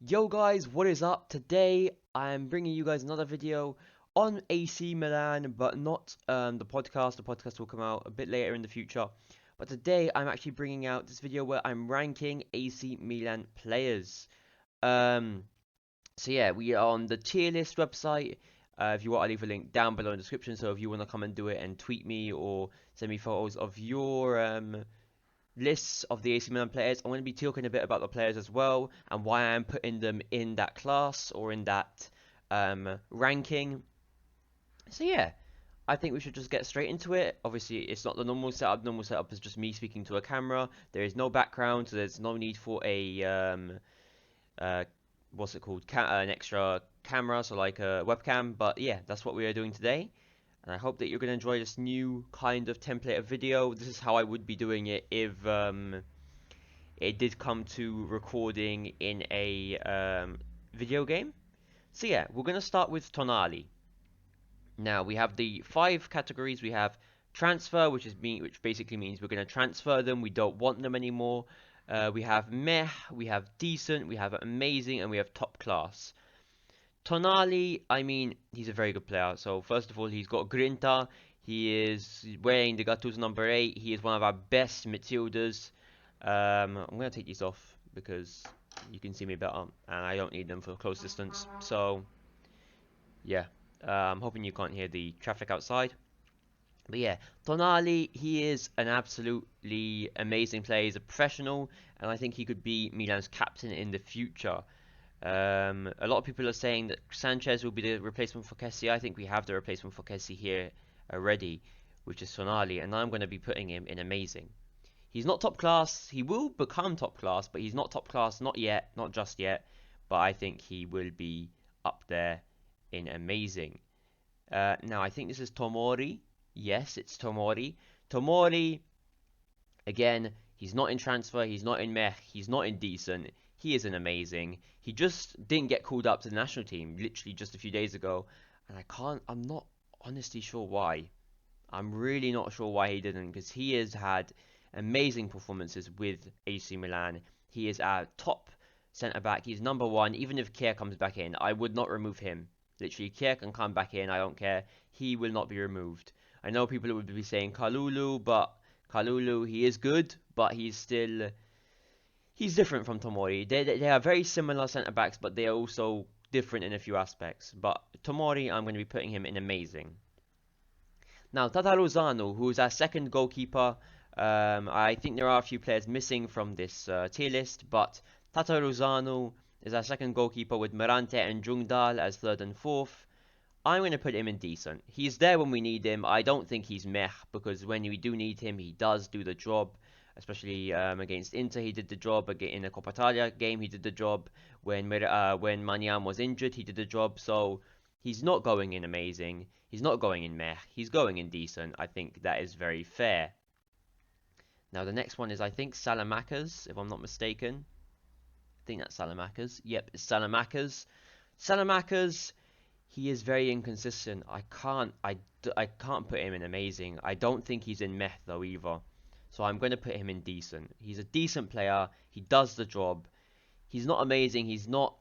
Yo guys, what is up? Today I'm bringing you guys another video on AC Milan, but not the podcast. The podcast will come out a bit later in the future. But today I'm actually bringing out this video where I'm ranking AC Milan players. Um, so yeah, we are on the tier list website. If you want, I'll leave a link down below in the description. So if you want to come and do it and tweet me or send me photos of your lists of the AC Milan players. I'm going to be talking a bit about the players as well and why I'm putting them in that class or in that ranking. So yeah, I think we should just get straight into it. Obviously, it's not the normal setup. Normal setup is just me speaking to a camera. There is no background, so there's no need for a uh, what's it called? An extra camera, so like a webcam. But yeah, that's what we are doing today. And I hope that you're going to enjoy this new kind of template of video. This is how I would be doing it if it did come to recording in a video game. So yeah, we're going to start with Tonali. Now we have the 5 categories. We have transfer, which basically means we're going to transfer them. We don't want them anymore. We have meh, we have decent, we have amazing, and we have top class. Tonali, I mean, he's a very good player. So first of all, he's got Grinta. He is wearing the Gattuso number 8. He is one of our best midfielders. I'm going to take these off because you can see me better, and I don't need them for close distance. So yeah, I'm hoping you can't hear the traffic outside. But yeah, Tonali, he is an absolutely amazing player. He's a professional, and I think he could be Milan's captain in the future. A lot of people are saying that Sanchez will be the replacement for Kessier. I think we have the replacement for Kessier here already, which is Tonali, and I'm going to be putting him in amazing. He's not top class. He will become top class, but he's not top class, not yet, not just yet. But I think he will be up there in amazing. Now, I think this is Tomori. Yes, it's Tomori. Tomori, again, he's not in transfer, he's not in mech, he's not in decent. He is an amazing. He just didn't get called up to the national team literally just a few days ago, and I'm not honestly sure why. I'm really not sure why he didn't, because he has had amazing performances with AC Milan. He is our top centre back. He's number one. Even if Kier comes back in, I would not remove him. Literally, Kier can come back in. I don't care. He will not be removed. I know people would be saying Kalulu, but Kalulu, he is good, but he's different from Tomori. They are very similar centre backs, but they are also different in a few aspects. But Tomori, I'm going to be putting him in amazing. Now, Tataruzanu, who is our second goalkeeper, I think there are a few players missing from this tier list, but Tataruzanu is our second goalkeeper with Mirante and Jungdal as third and fourth. I'm going to put him in decent. He's there when we need him. I don't think he's meh, because when we do need him, he does do the job. Especially against Inter, he did the job. In the Coppa Italia game, he did the job. When Maniam was injured, he did the job. So he's not going in amazing. He's not going in meh. He's going in decent. I think that is very fair. Now the next one is, I think, Salamakas, if I'm not mistaken. I think that's Salamakas. Yep, it's Salamakas. Salamakas, he is very inconsistent. I can't put him in amazing. I don't think he's in meh though either. So I'm going to put him in decent. He's a decent player. He does the job. He's not amazing. He's not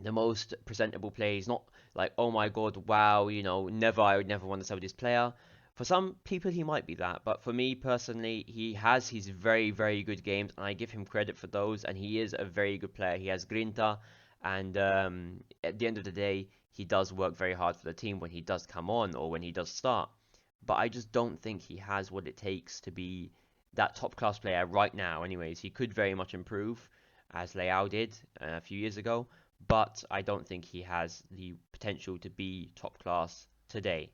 the most presentable player. He's not like, oh my god, wow, I would never want to sell this player. For some people, he might be that, but for me personally, he has his very, very good games, and I give him credit for those, and he is a very good player. He has grinta, and at the end of the day, he does work very hard for the team when he does come on or when he does start. But I just don't think he has what it takes to be that top class player right now. Anyways, he could very much improve, as Leao did a few years ago, but I don't think he has the potential to be top class today.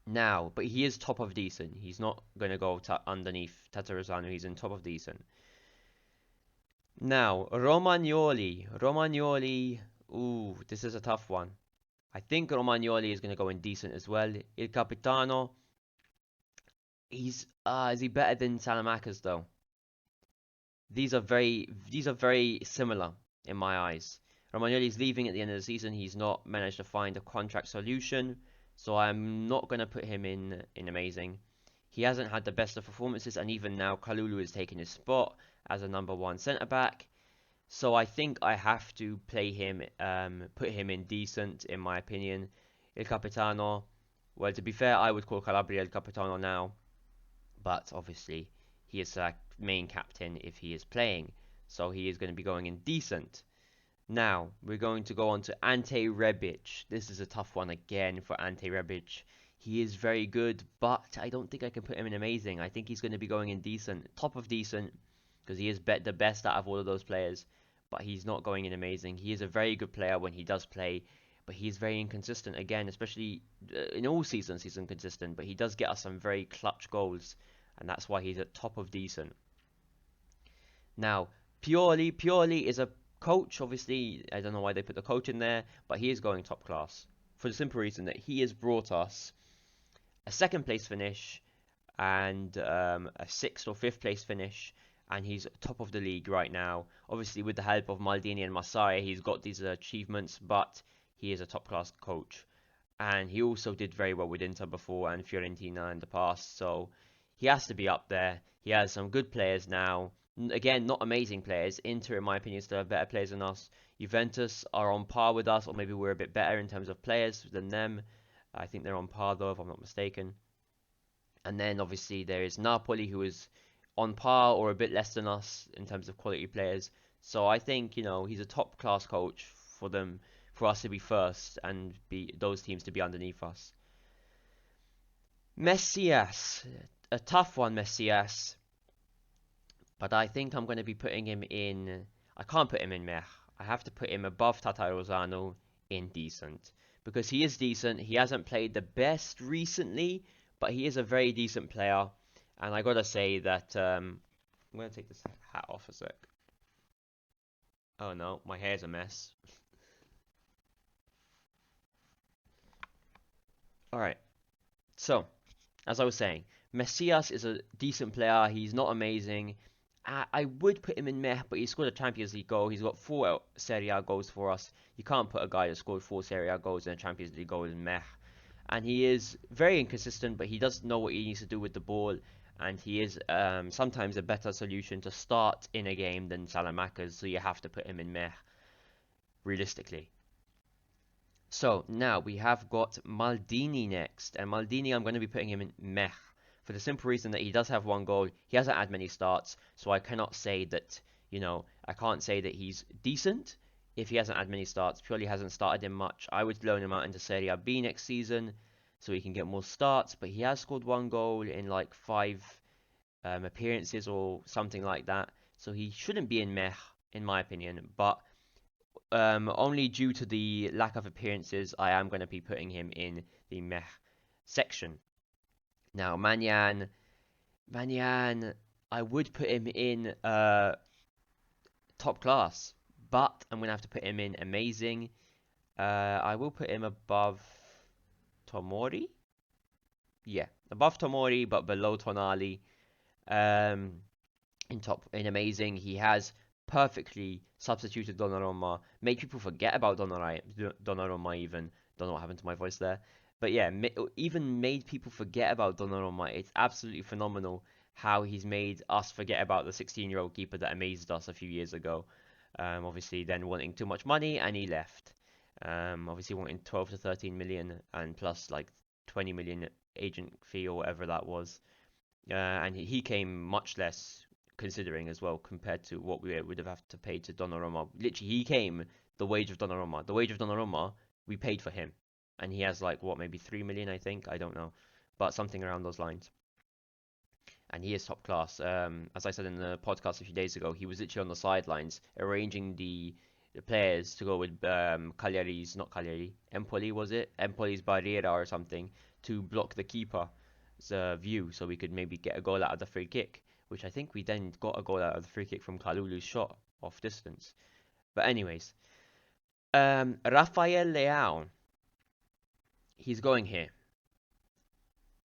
Now, but he is top of decent. He's not going to go underneath Tataruzanu. He's in top of decent. Now, Romagnoli. Romagnoli. Ooh, this is a tough one. I think Romagnoli is going to go in decent as well. Il Capitano. Is he better than Salamakas though? These are very similar in my eyes. Romagnoli's leaving at the end of the season. He's not managed to find a contract solution, so I'm not going to put him in amazing. He hasn't had the best of performances, and even now Kalulu is taking his spot as a number one centre back. So I think I have to play him, put him in decent, in my opinion. Il Capitano. Well, to be fair, I would call Calabria El Capitano now, but obviously he is a main captain if he is playing, so he is going to be going in decent. Now we're going to go on to Ante Rebic. This is a tough one again for Ante Rebic. He is very good, but I don't think I can put him in amazing. I think he's going to be going in decent, top of decent, because he is the best out of all of those players. But he's not going in amazing. He is a very good player when he does play, but he's very inconsistent again, especially in all seasons he's inconsistent. But he does get us some very clutch goals, and that's why he's at top of decent. Now, Pioli is a coach. Obviously, I don't know why they put the coach in there, but he is going top class for the simple reason that he has brought us a second place finish and a sixth or fifth place finish, and he's top of the league right now. Obviously, with the help of Maldini and Masai, he's got these achievements, but he is a top class coach. And he also did very well with Inter before and Fiorentina in the past, so he has to be up there. He has some good players now. Again, not amazing players. Inter, in my opinion, still have better players than us. Juventus are on par with us, or maybe we're a bit better in terms of players than them. I think they're on par, though, if I'm not mistaken. And then, obviously, there is Napoli, who is on par or a bit less than us in terms of quality players. So I think, he's a top class coach for them, for us to be first and be those teams to be underneath us. Messias, a tough one, Messias. But I think I'm going to be putting him in. I can't put him in meh. I have to put him above Tata Rosano in decent. Because he is decent. He hasn't played the best recently, but he is a very decent player. And I gotta say that. I'm going to take this hat off a sec. Oh no, my hair's a mess. Alright, so, as I was saying, Messias is a decent player. He's not amazing. I would put him in meh, but he scored a Champions League goal. He's got 4 Serie A goals for us. You can't put a guy that scored 4 Serie A goals in a Champions League goal in meh. And he is very inconsistent, but he does know what he needs to do with the ball. And he is sometimes a better solution to start in a game than Salamakas, so you have to put him in meh, realistically. So now we have got Maldini next, and Maldini I'm going to be putting him in meh for the simple reason that he does have 1 goal. He hasn't had many starts, so I cannot say that, I can't say that he's decent if he hasn't had many starts. Purely hasn't started him much. I would loan him out into Serie B next season so he can get more starts, but he has scored 1 goal in like 5 appearances or something like that, so he shouldn't be in meh in my opinion, but only due to the lack of appearances, I am going to be putting him in the meh section. Now, Manyan, I would put him in top class, but I'm going to have to put him in amazing. I will put him above Tomori. Yeah, above Tomori, but below Tonali. In amazing, he has perfectly substituted Donnarumma, made people forget about Donnarumma even. Don't know what happened to my voice there. But yeah, even made people forget about Donnarumma. It's absolutely phenomenal how he's made us forget about the 16-year-old keeper that amazed us a few years ago. Obviously, then wanting too much money, and he left. Obviously, wanting 12 to 13 million, and plus like 20 million agent fee or whatever that was. And he came much less considering as well compared to what we would have to pay to Donnarumma. Literally, he came the wage of Donnarumma. The wage of Donnarumma, we paid for him. And he has like, what, maybe 3 million, I think? I don't know. But something around those lines. And he is top class. As I said in the podcast a few days ago, he was literally on the sidelines arranging the players to go with not Cagliari, Empoli was it? Empoli's Barriera or something to block the keeper's view so we could maybe get a goal out of the free kick, which I think we then got a goal out of the free kick from Kalulu's shot off distance. But anyways, Raphael Leon, he's going here.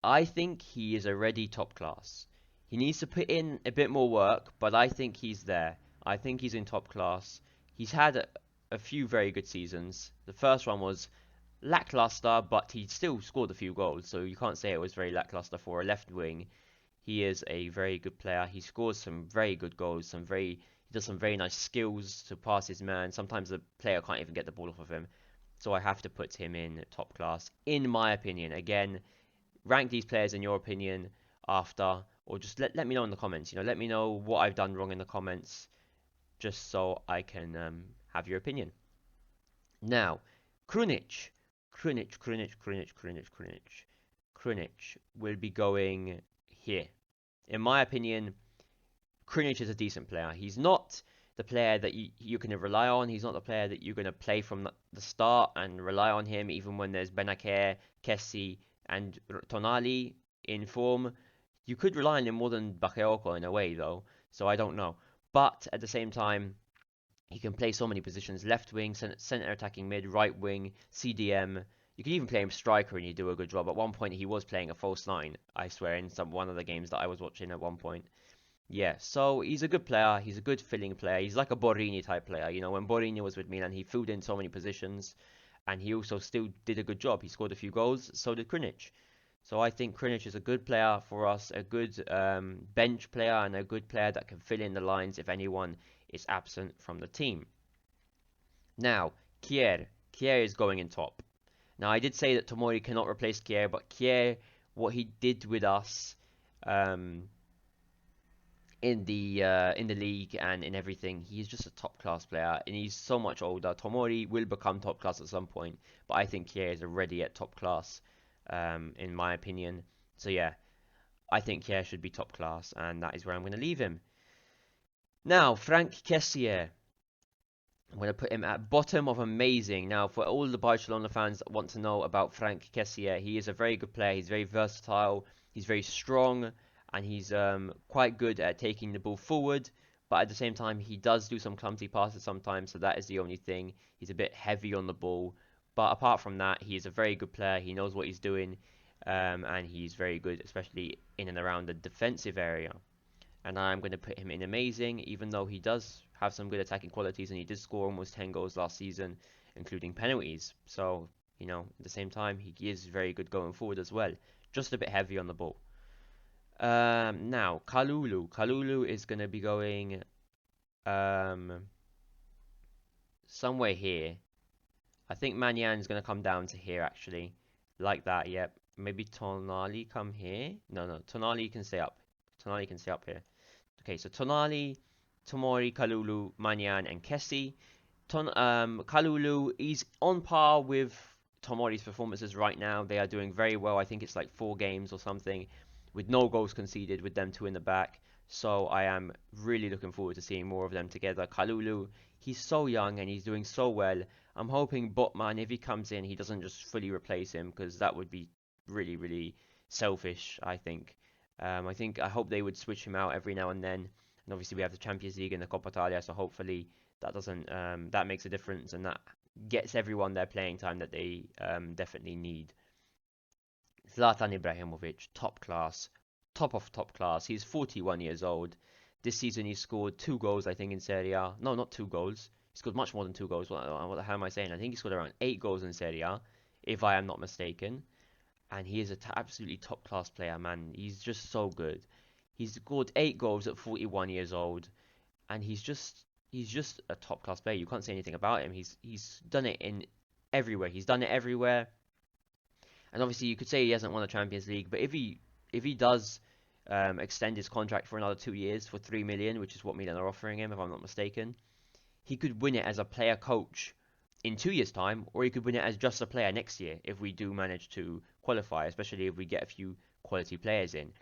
I think he is already top class. He needs to put in a bit more work, but I think he's there. I think he's in top class. He's had a few very good seasons. The first one was lackluster, but he still scored a few goals, so you can't say it was very lackluster for a left wing. He is a very good player. He scores some very good goals, He does some very nice skills to pass his man. Sometimes the player can't even get the ball off of him. So I have to put him in top class, in my opinion. Again, rank these players in your opinion after, or just let me know in the comments. Let me know what I've done wrong in the comments, just so I can have your opinion. Now, Krunic. Krunic will be going here. In my opinion, Cringe is a decent player. He's not the player that you're going to rely on. He's not the player that you're going to play from the start and rely on him even when there's Benacare, Kessier, and Tonali in form. You could rely on him more than Bakayoko in a way, though, so I don't know. But at the same time, he can play so many positions: left wing, center attacking mid, right wing, CDM. You can even play him striker and you do a good job. At one point, he was playing a false nine, I swear, in one of the games that I was watching at one point. Yeah, so he's a good player. He's a good filling player. He's like a Borini type player. When Borini was with Milan, he filled in so many positions, and he also still did a good job. He scored a few goals. So did Krunic. So I think Krunic is a good player for us, a good bench player, and a good player that can fill in the lines if anyone is absent from the team. Now, Kier. Kier is going in top. Now, I did say that Tomori cannot replace Kier, but Kier, what he did with us in the league and in everything, he's just a top class player, and he's so much older. Tomori will become top class at some point, but I think Kier is already at top class, in my opinion. So yeah, I think Kier should be top class, and that is where I'm going to leave him. Now, Frank Kessier. I'm going to put him at bottom of amazing. Now, for all the Barcelona fans that want to know about Frank Kessier, he is a very good player. He's very versatile. He's very strong, and he's quite good at taking the ball forward. But at the same time, he does do some clumsy passes sometimes, so that is the only thing. He's a bit heavy on the ball. But apart from that, he is a very good player. He knows what he's doing, and he's very good, especially in and around the defensive area. And I'm going to put him in amazing, even though he does have some good attacking qualities, and he did score almost 10 goals last season, including penalties. So, at the same time, he is very good going forward as well. Just a bit heavy on the ball. Now, Kalulu. Kalulu is going to be going somewhere here. I think Manyan is going to come down to here, actually. Like that, yep. Maybe Tonali come here. No, Tonali can stay up. Tonali can stay up here. Okay, so Tonali, Tomori, Kalulu, Manyan, and Kessier. Kalulu is on par with Tomori's performances right now. They are doing very well. I think it's like 4 games or something with no goals conceded, with them 2 in the back. So I am really looking forward to seeing more of them together. Kalulu, he's so young and he's doing so well. I'm hoping Botman, if he comes in, he doesn't just fully replace him, because that would be really, really selfish, I think. I hope they would switch him out every now and then. And obviously we have the Champions League and the Coppa Italia, so hopefully that doesn't that makes a difference, and that gets everyone their playing time that they definitely need. Zlatan Ibrahimovic, top class, top of top class. He's 41 years old. This season he scored 2 goals, I think, in Serie A. No, not 2 goals. He scored much more than 2 goals. What the hell am I saying? I think he scored around 8 goals in Serie A, if I am not mistaken. And he is an absolutely top class player, man. He's just so good. He's scored 8 goals at 41 years old, and he's just a top class player. You can't say anything about him. He's done it in everywhere. He's done it everywhere. And obviously, you could say he hasn't won the Champions League, but if he does extend his contract for another 2 years for 3 million, which is what Milan are offering him, if I'm not mistaken, he could win it as a player coach in 2 years' time, or he could win it as just a player next year if we do manage to qualify, especially if we get a few quality players in.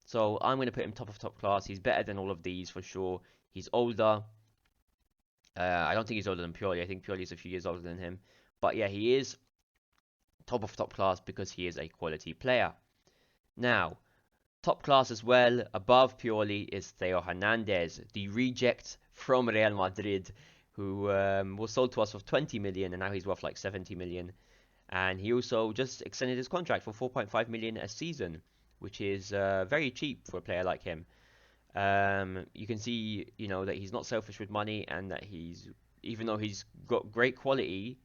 So I'm going to put him top of top class. He's better than all of these for sure. He's older. I don't think he's older than Pioli. I think Pioli is a few years older than him. But yeah, he is top of top class because he is a quality player. Now, top class as well, above Pioli, is Theo Hernandez, the reject from Real Madrid, who was sold to us for 20 million, and now he's worth like 70 million. And he also just extended his contract for 4.5 million a season, which is very cheap for a player like him. You can see, that he's not selfish with money, and that even though he's got great quality,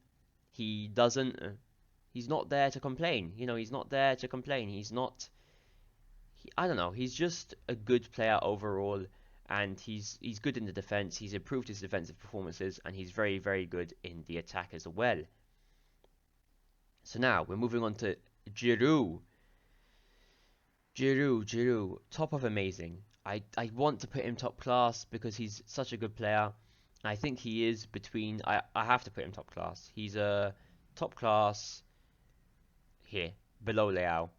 he doesn't, he's not there to complain. He's not there to complain. I don't know, he's just a good player overall, and he's good in the defense. He's improved his defensive performances, and he's very, very good in the attack as well. So now we're moving on to Giroud. Giroud, top of amazing. I want to put him top class because he's such a good player. I think he is between. I have to put him top class. He's a top class here, below Leao.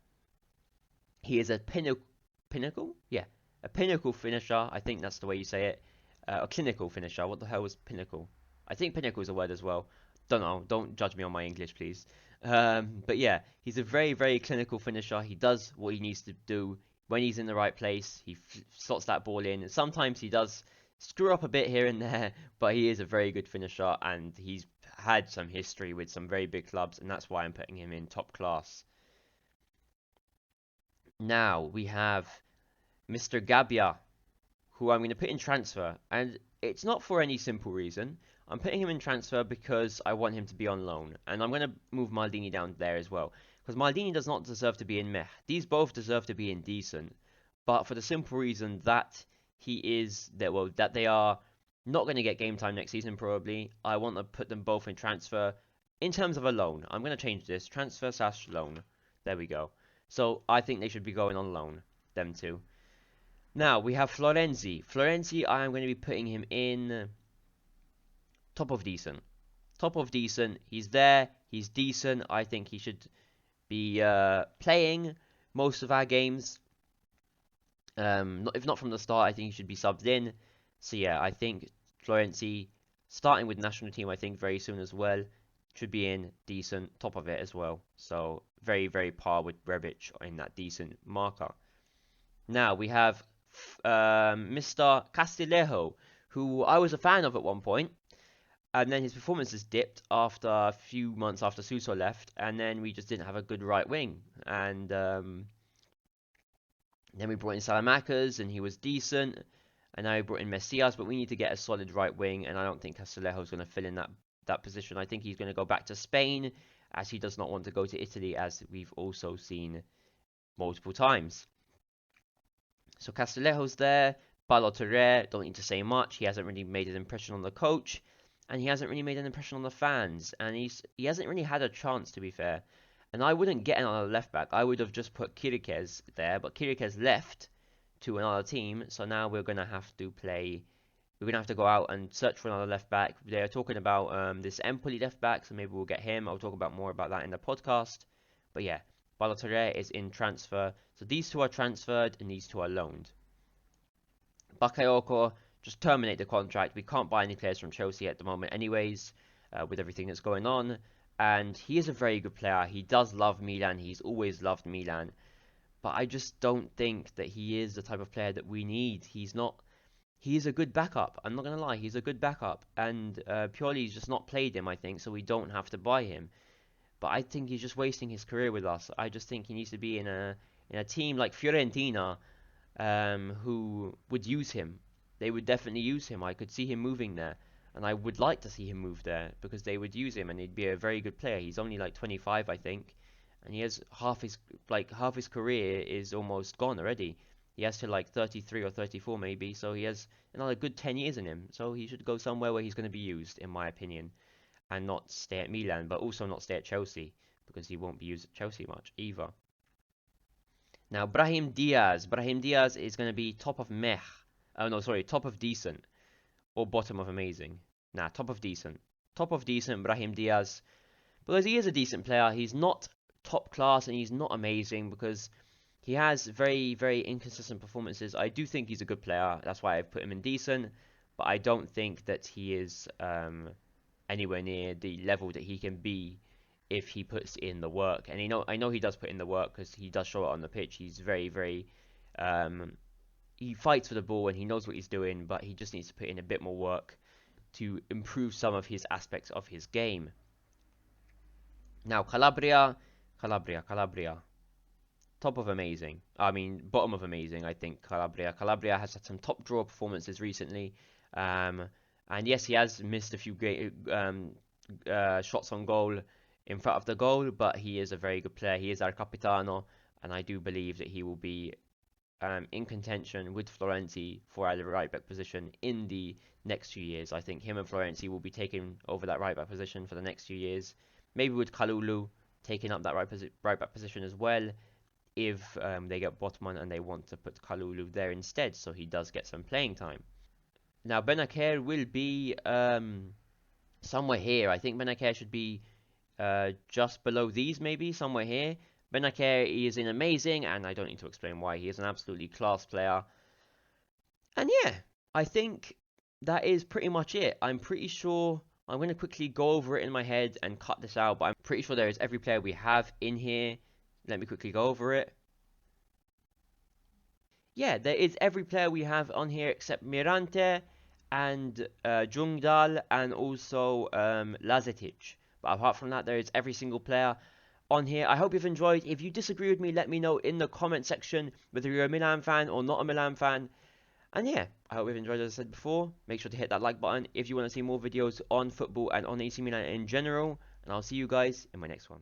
He is a pinnacle? Yeah, a pinnacle finisher. I think that's the way you say it. A clinical finisher. What the hell was pinnacle? I think pinnacle is a word as well. Don't know. Don't judge me on my English, please. But yeah, he's a very, very clinical finisher. He does what he needs to do when he's in the right place. He slots that ball in. Sometimes he does screw up a bit here and there, but he is a very good finisher, and he's had some history with some very big clubs, and that's why I'm putting him in top class. Now we have Mr. Gabbia, who I'm going to put in transfer, and it's not for any simple reason. I'm putting him in transfer because I want him to be on loan, and I'm going to move Maldini down there as well, because Maldini does not deserve to be in meh. These both deserve to be in decent, but for the simple reason that that they are not going to get game time next season probably. I want to put them both in transfer in terms of a loan. I'm going to change this transfer / loan. There we go. So I think they should be going on loan, them two. Now we have Florenzi. Florenzi, I am going to be putting him in top of decent. Top of decent. He's there. He's decent. I think he should be playing most of our games. If not from the start, I think he should be subbed in. So yeah, I think Florenzi, starting with national team, I think very soon as well, should be in decent, top of it as well. So very, very par with Rebic in that decent marker. Now we have Mr. Castillejo, who I was a fan of at one point, and then his performance has dipped after a few months after Suso left, and then we just didn't have a good right wing. And then we brought in Salamakas, and he was decent. And now we brought in Messias, but we need to get a solid right wing, and I don't think Castillejo is going to fill in that position. I think he's going to go back to Spain, as he does not want to go to Italy, as we've also seen multiple times. So Castillejo's there. Balotore, don't need to say much. He hasn't really made an impression on the coach, and he hasn't really made an impression on the fans, and he hasn't really had a chance, to be fair. And I wouldn't get another left back. I would have just put Kier there, but Kier left to another team, so now we're gonna have to go out and search for another left back. They're talking about this Empoli left back, so maybe we'll get him. I'll talk about more about that in the podcast. But yeah, Balotore is in transfer. So these two are transferred and these two are loaned. Bakayoko, just terminate the contract. We can't buy any players from Chelsea at the moment anyways, with everything that's going on. And he is a very good player. He does love Milan. He's always loved Milan. But I just don't think that he is the type of player that we need. He's a good backup. I'm not going to lie. He's a good backup. And Pioli's just not played him, I think, so we don't have to buy him. But I think he's just wasting his career with us. I just think he needs to be in a team like Fiorentina, who would use him. They would definitely use him. I could see him moving there. And I would like to see him move there because they would use him and he'd be a very good player. He's only like 25, I think. And he has half his career is almost gone already. He has to like 33 or 34 maybe, so he has another good 10 years in him. So he should go somewhere where he's going to be used, in my opinion, and not stay at Milan, but also not stay at Chelsea because he won't be used at Chelsea much either. Now Brahim Diaz is going to be top of meh. Oh no, sorry, top of decent or bottom of amazing. Nah, top of decent. Top of decent, Brahim Diaz, because he is a decent player. He's not top class and he's not amazing because he has very, very inconsistent performances. I do think he's a good player. That's why I've put him in decent. But I don't think that he is anywhere near the level that he can be if he puts in the work. And I know he does put in the work because he does show it on the pitch. He's very, very... he fights for the ball and he knows what he's doing, but he just needs to put in a bit more work to improve some of his aspects of his game. Now, Calabria. Top of amazing. I mean, bottom of amazing, I think, Calabria. Calabria has had some top draw performances recently. And yes, he has missed a few great shots on goal in front of the goal, but he is a very good player. He is our capitano, and I do believe that he will be in contention with Florenzi for our right back position in the next few years. I think him and Florenzi will be taking over that right back position for the next few years. Maybe with Kalulu taking up that right back position as well, if they get Botman and they want to put Kalulu there instead, so he does get some playing time. Now Benacare will be somewhere here. I think Benacare should be just below these, maybe somewhere here. Benacare is in amazing, and I don't need to explain why. He is an absolutely class player. And yeah, I think that is pretty much it. I'm pretty sure I'm going to quickly go over it in my head and cut this out, but I'm pretty sure there is every player we have in here. Let me quickly go over it. Yeah, there is every player we have on here except Mirante and Jungdal and also Lazetic. But apart from that, there is every single player on here. I hope you've enjoyed. If you disagree with me, let me know in the comment section whether you're a Milan fan or not a Milan fan. And yeah, I hope you've enjoyed, as I said before. Make sure to hit that like button if you want to see more videos on football and on AC Milan in general. And I'll see you guys in my next one.